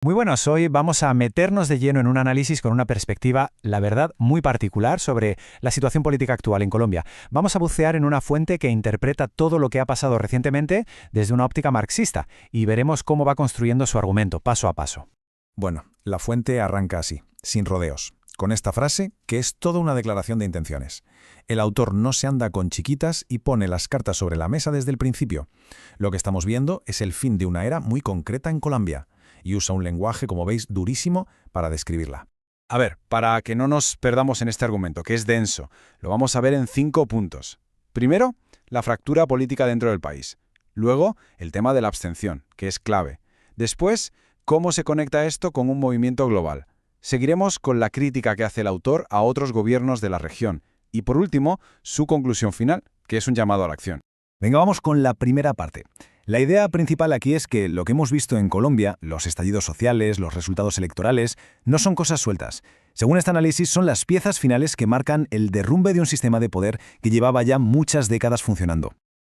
Muy buenos, hoy vamos a meternos de lleno en un análisis con una perspectiva, la verdad, muy particular sobre la situación política actual en Colombia. Vamos a bucear en una fuente que interpreta todo lo que ha pasado recientemente desde una óptica marxista y veremos cómo va construyendo su argumento, paso a paso. Bueno, la fuente arranca así, sin rodeos, con esta frase que es toda una declaración de intenciones. El autor no se anda con chiquitas y pone las cartas sobre la mesa desde el principio. Lo que estamos viendo es el fin de una era muy concreta en Colombia, y usa un lenguaje, como veis, durísimo para describirla. A ver, para que no nos perdamos en este argumento, que es denso, lo vamos a ver en 5 puntos. Primero, la fractura política dentro del país. Luego, el tema de la abstención, que es clave. Después, cómo se conecta esto con un movimiento global. Seguiremos con la crítica que hace el autor a otros gobiernos de la región. Y por último, su conclusión final, que es un llamado a la acción. Venga, vamos con la primera parte. La idea principal aquí es que lo que hemos visto en Colombia, los estallidos sociales, los resultados electorales, no son cosas sueltas. Según este análisis, son las piezas finales que marcan el derrumbe de un sistema de poder que llevaba ya muchas décadas funcionando.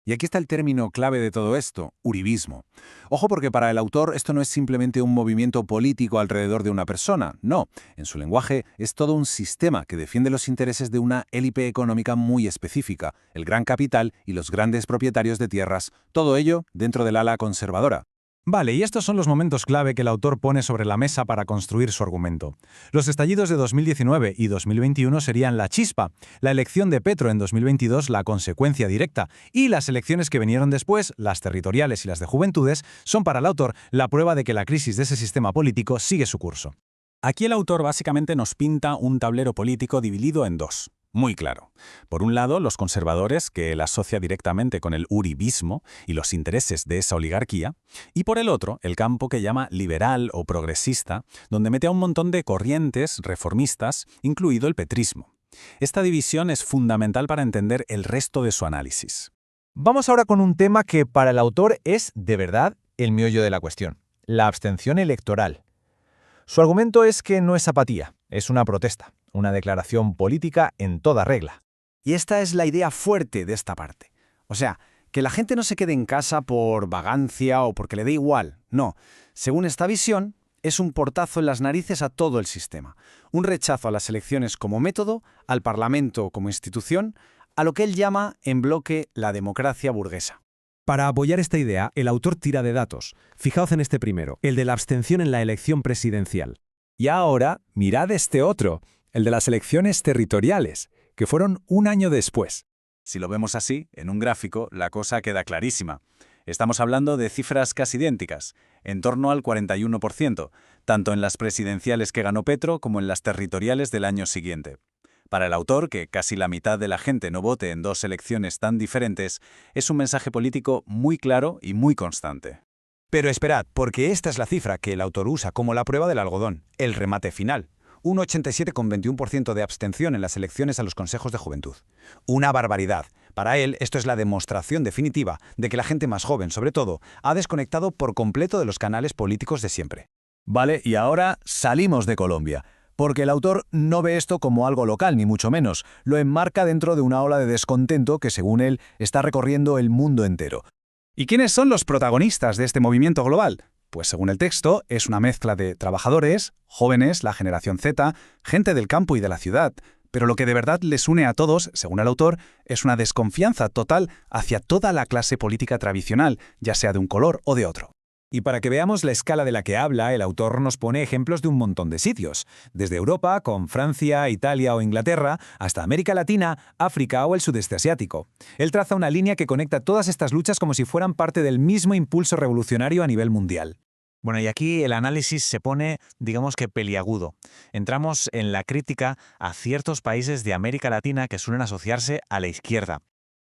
Y aquí está el término clave de todo esto, uribismo. Ojo, porque para el autor esto no es simplemente un movimiento político alrededor de una persona, no. En su lenguaje es todo un sistema que defiende los intereses de una élite económica muy específica, el gran capital y los grandes propietarios de tierras, todo ello dentro del ala conservadora. Vale, y estos son los momentos clave que el autor pone sobre la mesa para construir su argumento. Los estallidos de 2019 y 2021 serían la chispa, la elección de Petro en 2022 la consecuencia directa, y las elecciones que vinieron después, las territoriales y las de juventudes, son para el autor la prueba de que la crisis de ese sistema político sigue su curso. Aquí el autor básicamente nos pinta un tablero político dividido en dos. Muy claro. Por un lado, los conservadores, que él asocia directamente con el uribismo y los intereses de esa oligarquía, y por el otro, el campo que llama liberal o progresista, donde mete a un montón de corrientes reformistas, incluido el petrismo. Esta división es fundamental para entender el resto de su análisis. Vamos ahora con un tema que para el autor es, de verdad, el meollo de la cuestión: la abstención electoral. Su argumento es que no es apatía, es una protesta, una declaración política en toda regla. Y esta es la idea fuerte de esta parte. O sea, que la gente no se quede en casa por vagancia o porque le dé igual. No. Según esta visión, es un portazo en las narices a todo el sistema. Un rechazo a las elecciones como método, al Parlamento como institución, a lo que él llama, en bloque, la democracia burguesa. Para apoyar esta idea, el autor tira de datos. Fijaos en este primero, el de la abstención en la elección presidencial. Y ahora, mirad este otro, el de las elecciones territoriales, que fueron un año después. Si lo vemos así, en un gráfico, la cosa queda clarísima. Estamos hablando de cifras casi idénticas, en torno al 41%, tanto en las presidenciales que ganó Petro como en las territoriales del año siguiente. Para el autor, que casi la mitad de la gente no vote en dos elecciones tan diferentes, es un mensaje político muy claro y muy constante. Pero esperad, porque esta es la cifra que el autor usa como la prueba del algodón, el remate final. Un 87,21% de abstención en las elecciones a los consejos de juventud. Una barbaridad. Para él, esto es la demostración definitiva de que la gente más joven, sobre todo, ha desconectado por completo de los canales políticos de siempre. Vale, y ahora salimos de Colombia. Porque el autor no ve esto como algo local, ni mucho menos. Lo enmarca dentro de una ola de descontento que, según él, está recorriendo el mundo entero. ¿Y quiénes son los protagonistas de este movimiento global? Pues según el texto, es una mezcla de trabajadores, jóvenes, la generación Z, gente del campo y de la ciudad. Pero lo que de verdad les une a todos, según el autor, es una desconfianza total hacia toda la clase política tradicional, ya sea de un color o de otro. Y para que veamos la escala de la que habla, el autor nos pone ejemplos de un montón de sitios, desde Europa, con Francia, Italia o Inglaterra, hasta América Latina, África o el sudeste asiático. Él traza una línea que conecta todas estas luchas como si fueran parte del mismo impulso revolucionario a nivel mundial. Bueno, y aquí el análisis se pone, digamos que peliagudo. Entramos en la crítica a ciertos países de América Latina que suelen asociarse a la izquierda.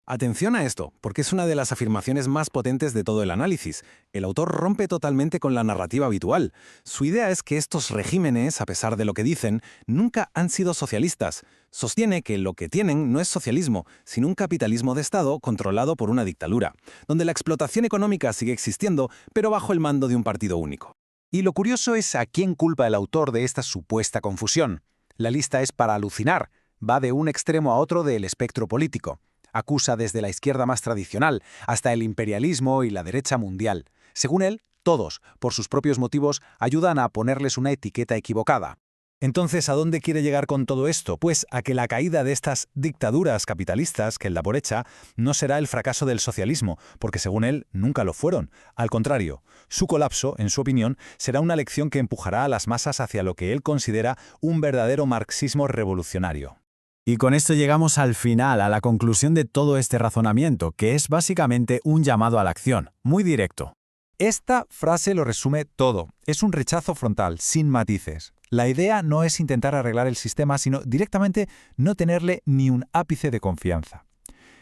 Atención a esto, porque es una de las afirmaciones más potentes de todo el análisis. El autor rompe totalmente con la narrativa habitual. Su idea es que estos regímenes, a pesar de lo que dicen, nunca han sido socialistas. Sostiene que lo que tienen no es socialismo, sino un capitalismo de Estado controlado por una dictadura, donde la explotación económica sigue existiendo, pero bajo el mando de un partido único. Y lo curioso es a quién culpa el autor de esta supuesta confusión. La lista es para alucinar, va de un extremo a otro del espectro político. Acusa desde la izquierda más tradicional hasta el imperialismo y la derecha mundial. Según él, todos, por sus propios motivos, ayudan a ponerles una etiqueta equivocada. Entonces, ¿a dónde quiere llegar con todo esto? Pues a que la caída de estas dictaduras capitalistas, que él da por hecha, no será el fracaso del socialismo, porque según él nunca lo fueron. Al contrario, su colapso, en su opinión, será una lección que empujará a las masas hacia lo que él considera un verdadero marxismo revolucionario. Y con esto llegamos al final, a la conclusión de todo este razonamiento, que es básicamente un llamado a la acción, muy directo. Esta frase lo resume todo. Es un rechazo frontal, sin matices. La idea no es intentar arreglar el sistema, sino directamente no tenerle ni un ápice de confianza.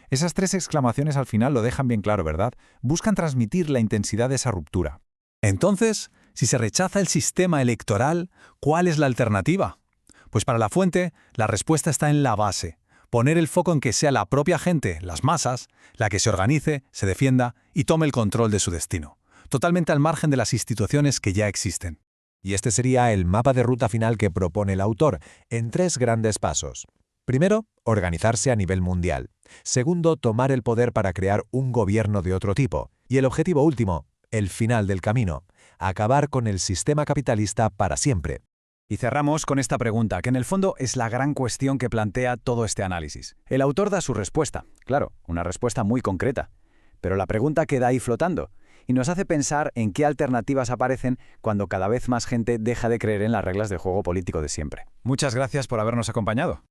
Esas 3 exclamaciones al final lo dejan bien claro, ¿verdad? Buscan transmitir la intensidad de esa ruptura. Entonces, si se rechaza el sistema electoral, ¿cuál es la alternativa? Pues para La Fuente, la respuesta está en la base. Poner el foco en que sea la propia gente, las masas, la que se organice, se defienda y tome el control de su destino, totalmente al margen de las instituciones que ya existen. Y este sería el mapa de ruta final que propone el autor, en 3 grandes pasos. Primero, organizarse a nivel mundial. Segundo, tomar el poder para crear un gobierno de otro tipo. Y el objetivo último, el final del camino, acabar con el sistema capitalista para siempre. Y cerramos con esta pregunta, que en el fondo es la gran cuestión que plantea todo este análisis. El autor da su respuesta, claro, una respuesta muy concreta, pero la pregunta queda ahí flotando y nos hace pensar en qué alternativas aparecen cuando cada vez más gente deja de creer en las reglas del juego político de siempre. Muchas gracias por habernos acompañado.